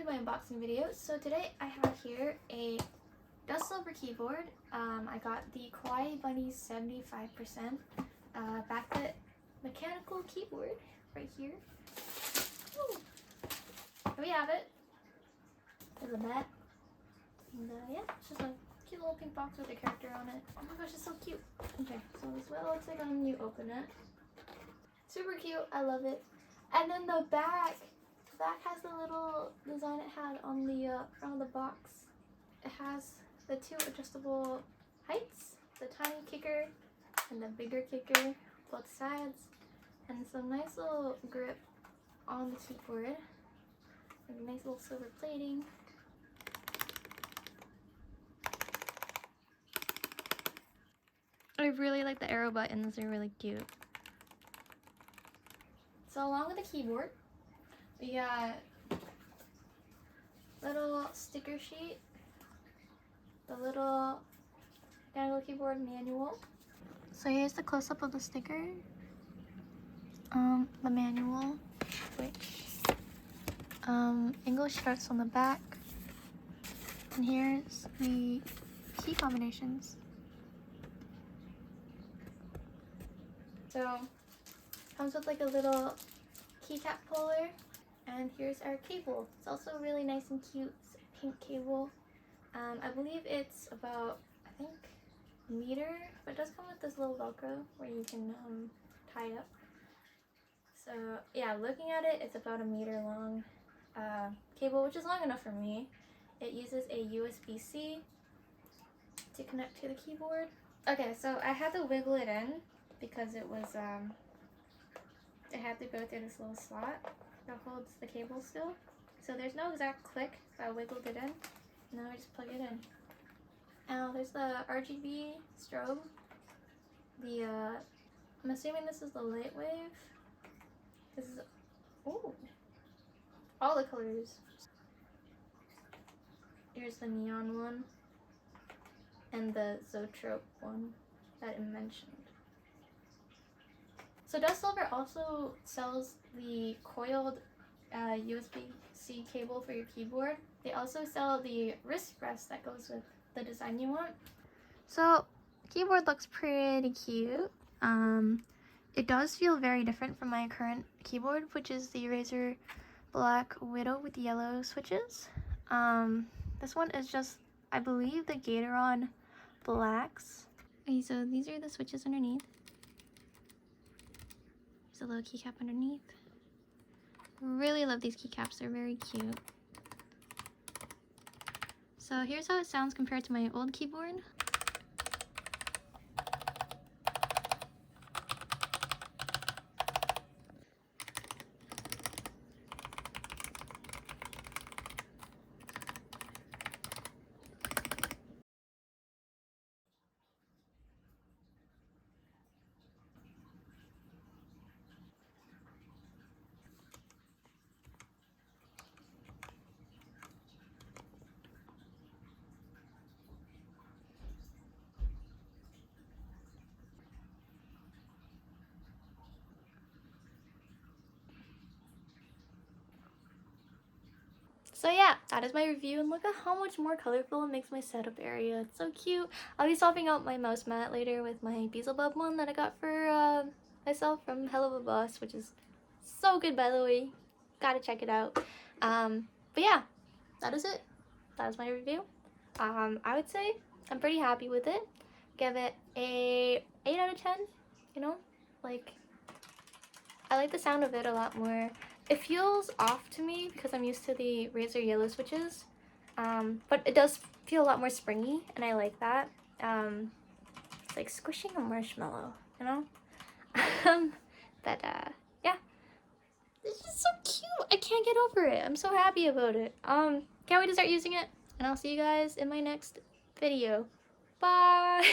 my unboxing video. So today I have here a Dustsilver keyboard. I got the Kawaii Bunny 75% backlit mechanical keyboard right here. Woo. Here we have it. There's a mat. And yeah, it's just a cute little pink box with a character on it. Oh my gosh, it's so cute. Okay, so this is what it looks like when you open it. Super cute, I love it. And then the back has the little design it had on the front of the box. It has the two adjustable heights, the tiny kicker and the bigger kicker, both sides, and some nice little grip on the keyboard, and nice little silver plating. I really like the arrow buttons, they're really cute. So along with the keyboard, we got little sticker sheet, the little mechanical keyboard manual. So here's the close-up of the sticker, the manual, which English starts on the back, and here's the key combinations. So comes with like a little keycap puller, and here's our cable. It's also really nice and cute. It's a pink cable. I believe it's about, I think, a meter, but it does come with this little Velcro where you can tie up. So yeah, looking at it, it's about a meter long cable, which is long enough for me. It uses a USB-C to connect to the keyboard. Okay, so I had to wiggle it in because it was it had to go through this little slot that holds the cable still. So there's no exact click, so I wiggled it in. Now I just plug it in. Now there's the RGB strobe. I'm assuming this is the light wave. This is, ooh, all the colors. Here's the neon one and the Zoetrope one that it mentioned. So Dustsilver also sells the coiled USB-C cable for your keyboard. They also sell the wrist rest that goes with the design you want. So keyboard looks pretty cute. It does feel very different from my current keyboard, which is the Razer Black Widow with yellow switches. This one is just, I believe, the Gatoron Blacks. Okay, so these are the switches underneath. There's a little keycap underneath. Really love these keycaps, they're very cute. So here's how it sounds compared to my old keyboard. So yeah, that is my review, and look at how much more colorful it makes my setup area. It's so cute. I'll be swapping out my mouse mat later with my Beelzebub one that I got for myself from Hello of a Boss, which is so good, by the way. Gotta check it out. But yeah, that is it. That is my review. I would say I'm pretty happy with it. Give it a 8 out of 10, you know? Like, I like the sound of it a lot more. It feels off to me because I'm used to the Razer yellow switches, but it does feel a lot more springy, and I like that. It's like squishing a marshmallow, you know? Yeah, it's just so cute. I can't get over it. I'm so happy about it. Can't wait to start using it, and I'll see you guys in my next video. Bye!